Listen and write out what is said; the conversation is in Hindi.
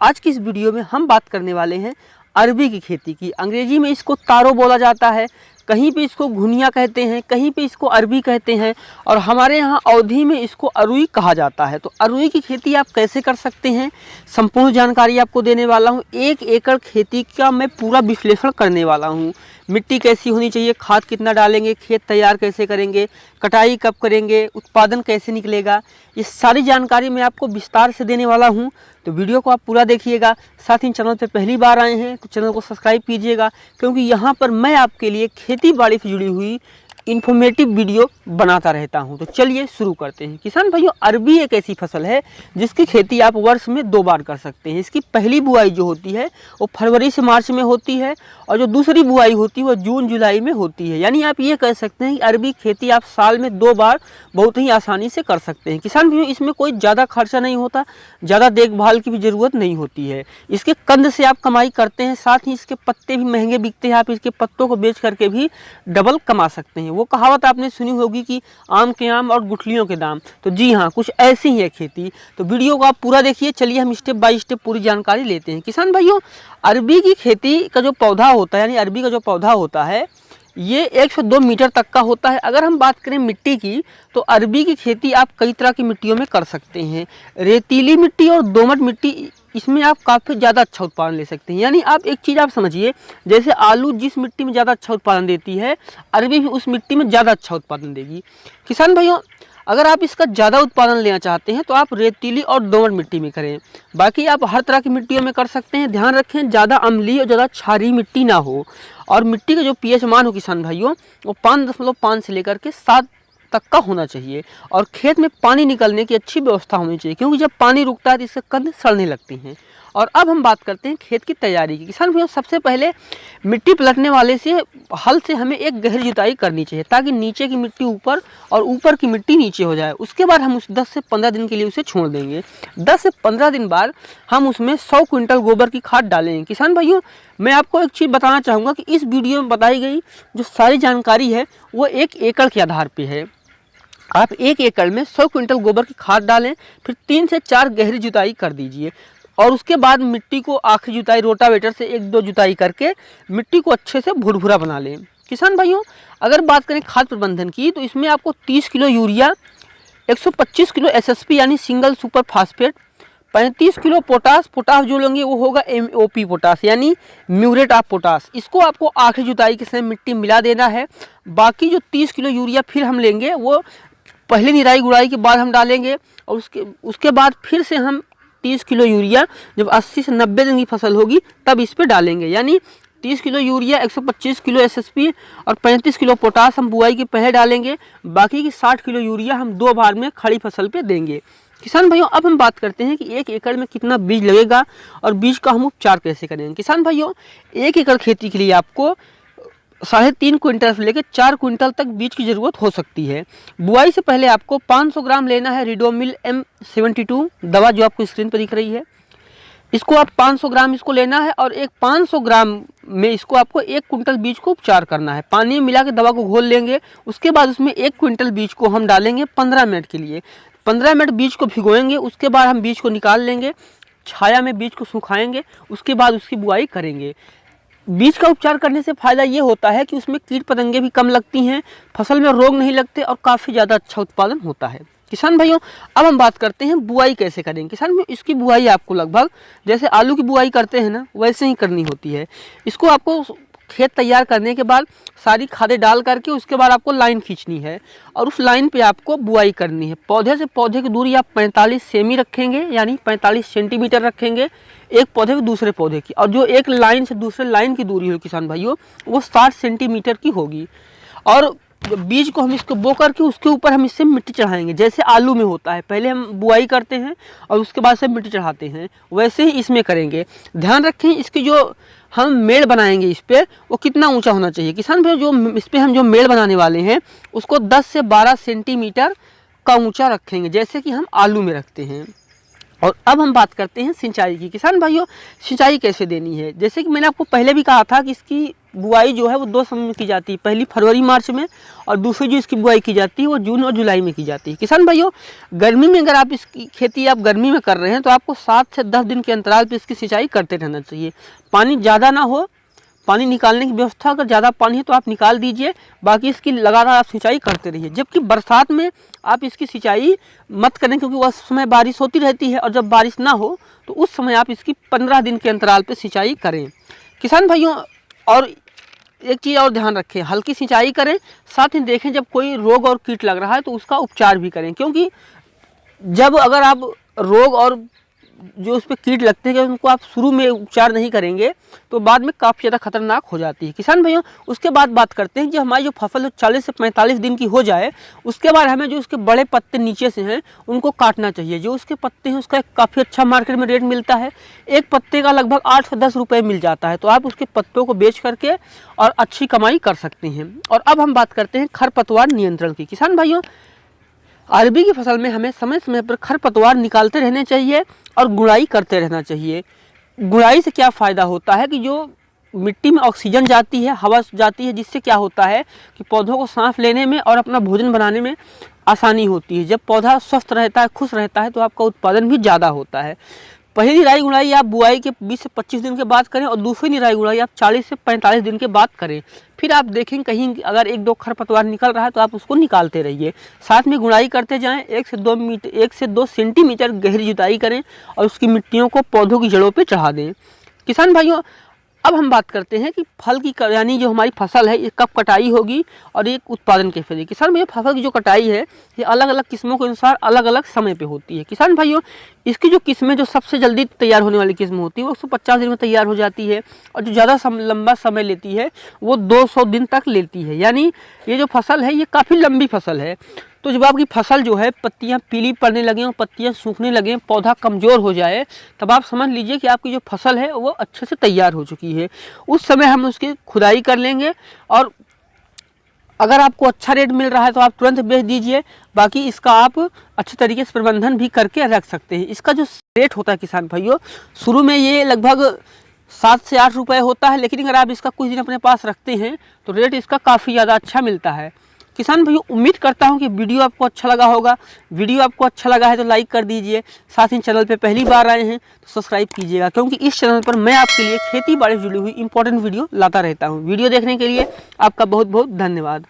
आज की इस वीडियो में हम बात करने वाले हैं अरबी की खेती की। अंग्रेजी में इसको तारो बोला जाता है, कहीं पे इसको घुनिया कहते हैं, कहीं पे इसको अरबी कहते हैं और हमारे यहाँ अवधी में इसको अरुई कहा जाता है। तो अरुई की खेती आप कैसे कर सकते हैं, संपूर्ण जानकारी आपको देने वाला हूँ। 1 एकड़ खेती का मैं पूरा विश्लेषण करने वाला हूँ। मिट्टी कैसी होनी चाहिए, खाद कितना डालेंगे, खेत तैयार कैसे करेंगे, कटाई कब करेंगे, उत्पादन कैसे निकलेगा, ये सारी जानकारी मैं आपको विस्तार से देने वाला हूँ। तो वीडियो को आप पूरा देखिएगा। साथ ही चैनल पे पहली बार आए हैं तो चैनल को सब्सक्राइब कीजिएगा, क्योंकि यहाँ पर मैं आपके लिए खेती बाड़ी से जुड़ी हुई इन्फॉर्मेटिव वीडियो बनाता रहता हूं। तो चलिए शुरू करते हैं। किसान भाइयों, अरबी एक ऐसी फसल है जिसकी खेती आप वर्ष में 2 बार कर सकते हैं। इसकी पहली बुआई जो होती है वो फरवरी से मार्च में होती है और जो दूसरी बुआई होती है वो जून जुलाई में होती है। यानी आप ये कह सकते हैं कि अरबी खेती आप साल में 2 बार बहुत ही आसानी से कर सकते हैं। किसान भाइयों, इसमें कोई ज़्यादा खर्चा नहीं होता, ज़्यादा देखभाल की भी ज़रूरत नहीं होती है। इसके कंद से आप कमाई करते हैं, साथ ही इसके पत्ते भी महंगे बिकते हैं। आप इसके पत्तों को बेच करके भी डबल कमा सकते हैं। वो कहावत आपने सुनी होगी कि आम के आम और गुठलियों के दाम। तो जी हाँ, कुछ ऐसी ही है खेती। तो वीडियो को आप पूरा देखिए। चलिए हम स्टेप बाय स्टेप पूरी जानकारी लेते हैं। किसान भाइयों, अरबी की खेती का जो पौधा होता है, यानी अरबी का जो पौधा होता है, ये 102 मीटर तक का होता है। अगर हम बात करें मिट्टी की, तो अरबी की खेती आप कई तरह की मिट्टियों में कर सकते हैं। रेतीली मिट्टी और दोमट मिट्टी, इसमें आप काफ़ी ज़्यादा अच्छा उत्पादन ले सकते हैं। यानी आप एक चीज़ आप समझिए, जैसे आलू जिस मिट्टी में ज़्यादा अच्छा उत्पादन देती है, अरबी भी उस मिट्टी में ज़्यादा अच्छा उत्पादन देगी। किसान भाइयों, अगर आप इसका ज़्यादा उत्पादन लेना चाहते हैं तो आप रेतीली और दोमट मिट्टी में करें। बाकी आप हर तरह की मिट्टियों में कर सकते हैं। ध्यान रखें, ज़्यादा अम्लीय और ज़्यादा क्षारीय मिट्टी ना हो, और मिट्टी का जो पीएच मान हो किसान भाइयों, वो 5.5 से लेकर के 7 तक का होना चाहिए। और खेत में पानी निकलने की अच्छी व्यवस्था होनी चाहिए, क्योंकि जब पानी रुकता है तो इससे कंद सड़ने लगती हैं। और अब हम बात करते हैं खेत की तैयारी की। किसान भाइयों, सबसे पहले मिट्टी पलटने वाले से हल से हमें एक गहरी जुताई करनी चाहिए, ताकि नीचे की मिट्टी ऊपर और ऊपर की मिट्टी नीचे हो जाए। उसके बाद हम उस 10 से 15 दिन के लिए उसे छोड़ देंगे। 10 से 15 दिन बाद हम उसमें 100 क्विंटल गोबर की खाद डालेंगे। किसान भाइयों, मैं आपको एक चीज़ बताना चाहूँगा कि इस वीडियो में बताई गई जो सारी जानकारी है वो 1 एकड़ के आधार पर है। आप 1 एकड़ में 100 क्विंटल गोबर की खाद डालें, फिर 3 से 4 गहरी जुताई कर दीजिए और उसके बाद मिट्टी को आखिरी जुताई रोटावेटर से 1-2 जुताई करके मिट्टी को अच्छे से भुरभुरा बना लें। किसान भाइयों, अगर बात करें खाद प्रबंधन की, तो इसमें आपको 30 किलो यूरिया, 125 किलो एसएसपी यानी single super phosphate, 35 kilo potash जो लेंगे वो होगा MOP पोटास यानी म्यूरेट ऑफ पोटास। इसको आपको आखिरी जुताई के समय मिट्टी मिला देना है। बाकी जो 30 किलो यूरिया फिर हम लेंगे वो पहले निराई गुड़ाई के बाद हम डालेंगे, और उसके बाद फिर से हम 30 किलो यूरिया जब 80 से 90 दिन की फसल होगी तब इस पे डालेंगे। यानी 30 किलो यूरिया, 125 किलो एसएसपी और 35 किलो पोटास हम बुआई के पहले डालेंगे। बाकी की 60 किलो यूरिया हम 2 बार में खड़ी फसल पे देंगे। किसान भाइयों, अब हम बात करते हैं कि 1 एकड़ में कितना बीज लगेगा और बीज का हम उपचार कैसे करेंगे। किसान भाइयों, 1 एकड़ खेती के लिए आपको 3.5 क्विंटल से लेकर 4 क्विंटल तक बीज की ज़रूरत हो सकती है। बुआई से पहले आपको 500 ग्राम लेना है रिडोमिल M72 दवा, जो आपको स्क्रीन पर दिख रही है। इसको आप 500 ग्राम इसको लेना है और 500 ग्राम में इसको आपको 1 क्विंटल बीज को उपचार करना है। पानी में मिला के दवा को घोल लेंगे। उसके बाद उसमें 1 क्विंटल बीज को हम डालेंगे 15 मिनट के लिए। 15 मिनट बीज को भिगोएंगे। उसके बाद हम बीज को निकाल लेंगे, छाया में बीज को सुखाएंगे। उसके बाद उसकी बुआई करेंगे। बीज का उपचार करने से फ़ायदा ये होता है कि उसमें कीट पतंगे भी कम लगती हैं, फसल में रोग नहीं लगते और काफ़ी ज़्यादा अच्छा उत्पादन होता है। किसान भाइयों, अब हम बात करते हैं बुआई कैसे करेंगे। किसान भाइयों, इसकी बुआई आपको लगभग जैसे आलू की बुआई करते हैं ना, वैसे ही करनी होती है। इसको आपको खेत तैयार करने के बाद सारी खादें डाल करके उसके बाद आपको लाइन खींचनी है और उस लाइन पे आपको बुआई करनी है। पौधे से पौधे की दूरी आप 45 सेमी रखेंगे, यानी 45 सेंटीमीटर रखेंगे एक पौधे से दूसरे पौधे की, और जो एक लाइन से दूसरे लाइन की दूरी हो किसान भाइयों, वो 60 सेंटीमीटर की होगी। और बीज को हम इसको बो करके उसके ऊपर हम इससे मिट्टी चढ़ाएंगे, जैसे आलू में होता है। पहले हम बुआई करते हैं और उसके बाद से मिट्टी चढ़ाते हैं, वैसे ही इसमें करेंगे। ध्यान रखें, इसकी जो हम मेड़ बनाएंगे इस पर, वो कितना ऊंचा होना चाहिए। किसान भाई, जो इस पर हम जो मेड़ बनाने वाले हैं उसको 10 से 12 सेंटीमीटर का ऊंचा रखेंगे, जैसे कि हम आलू में रखते हैं। और अब हम बात करते हैं सिंचाई की। किसान भाइयों, सिंचाई कैसे देनी है। जैसे कि मैंने आपको पहले भी कहा था कि इसकी बुआई जो है वो 2 समय में की जाती है, पहली फरवरी मार्च में और दूसरी जो इसकी बुआई की जाती है वो जून और जुलाई में की जाती है। किसान भाइयों, गर्मी में अगर आप इसकी खेती आप गर्मी में कर रहे हैं तो आपको 7 से 10 दिन के अंतराल पर इसकी सिंचाई करते रहना चाहिए। पानी ज़्यादा ना हो, पानी निकालने की व्यवस्था अगर ज़्यादा पानी है तो आप निकाल दीजिए, बाकी इसकी लगातार आप सिंचाई करते रहिए। जबकि बरसात में आप इसकी सिंचाई मत करें, क्योंकि उस समय बारिश होती रहती है और जब बारिश ना हो तो उस समय आप इसकी 15 दिन के अंतराल पर सिंचाई करें। किसान भाइयों, और एक चीज़ और ध्यान रखें, हल्की सिंचाई करें, साथ ही देखें जब कोई रोग और कीट लग रहा है तो उसका उपचार भी करें, क्योंकि जब अगर आप रोग और जो उस पर कीट लगते हैं उनको आप शुरू में उपचार नहीं करेंगे तो बाद में काफ़ी ज़्यादा खतरनाक हो जाती है। किसान भाइयों, उसके बाद बात करते हैं, जब हमारी जो फसल 40 से 45 दिन की हो जाए उसके बाद हमें जो उसके बड़े पत्ते नीचे से हैं उनको काटना चाहिए। जो उसके पत्ते हैं उसका काफ़ी अच्छा मार्केट में रेट मिलता है, एक पत्ते का लगभग 8 से 10 रुपये मिल जाता है, तो आप उसके पत्तों को बेच करके और अच्छी कमाई कर सकते हैं। और अब हम बात करते हैं खरपतवार नियंत्रण की। किसान भाइयों, अरबी की फसल में हमें समय समय पर खरपतवार निकालते रहने चाहिए और गुड़ाई करते रहना चाहिए। गुड़ाई से क्या फ़ायदा होता है कि जो मिट्टी में ऑक्सीजन जाती है, हवा जाती है, जिससे क्या होता है कि पौधों को सांस लेने में और अपना भोजन बनाने में आसानी होती है। जब पौधा स्वस्थ रहता है, खुश रहता है, तो आपका उत्पादन भी ज़्यादा होता है। पहली निराई गुड़ाई आप बुआई के 20 से 25 दिन के बाद करें और दूसरी निराई गुड़ाई आप 40 से 45 दिन के बाद करें। फिर आप देखें कहीं अगर 1-2 खरपतवार निकल रहा है तो आप उसको निकालते रहिए। साथ में गुड़ाई करते जाएं, 1 से 2 सेंटीमीटर गहरी जुताई करें और उसकी मिट्टियों को पौधों की जड़ों पर चढ़ा दें। किसान भाइयों, अब हम बात करते हैं कि फल की यानी जो हमारी फसल है ये कब कटाई होगी और एक उत्पादन कैसे होगी। किसान भाइयों, फसल की जो कटाई है ये अलग अलग किस्मों के अनुसार अलग अलग समय पे होती है। किसान भाइयों, इसकी जो किस्में जो सबसे जल्दी तैयार होने वाली किस्म होती है वो 150 दिन में तैयार हो जाती है, और जो ज़्यादा लंबा समय लेती है वो 200 दिन तक लेती है। यानी ये जो फसल है ये काफ़ी लंबी फसल है। तो जब आपकी फसल जो है पत्तियां पीली पड़ने लगें और पत्तियां सूखने लगें, पौधा कमज़ोर हो जाए, तब आप समझ लीजिए कि आपकी जो फसल है वो अच्छे से तैयार हो चुकी है। उस समय हम उसकी खुदाई कर लेंगे और अगर आपको अच्छा रेट मिल रहा है तो आप तुरंत बेच दीजिए, बाकी इसका आप अच्छे तरीके से प्रबंधन भी करके रख सकते हैं। इसका जो रेट होता है किसान भाइयों, शुरू में ये लगभग 7 से 8 रुपये होता है, लेकिन अगर आप इसका कुछ दिन अपने पास रखते हैं तो रेट इसका काफ़ी ज़्यादा अच्छा मिलता है। किसान भाइयों, उम्मीद करता हूं कि वीडियो आपको अच्छा लगा होगा। वीडियो आपको अच्छा लगा है तो लाइक कर दीजिए, साथ ही चैनल पे पहली बार आए हैं तो सब्सक्राइब कीजिएगा, क्योंकि इस चैनल पर मैं आपके लिए खेती बाड़ी से जुड़ी हुई इंपॉर्टेंट वीडियो लाता रहता हूं। वीडियो देखने के लिए आपका बहुत बहुत धन्यवाद।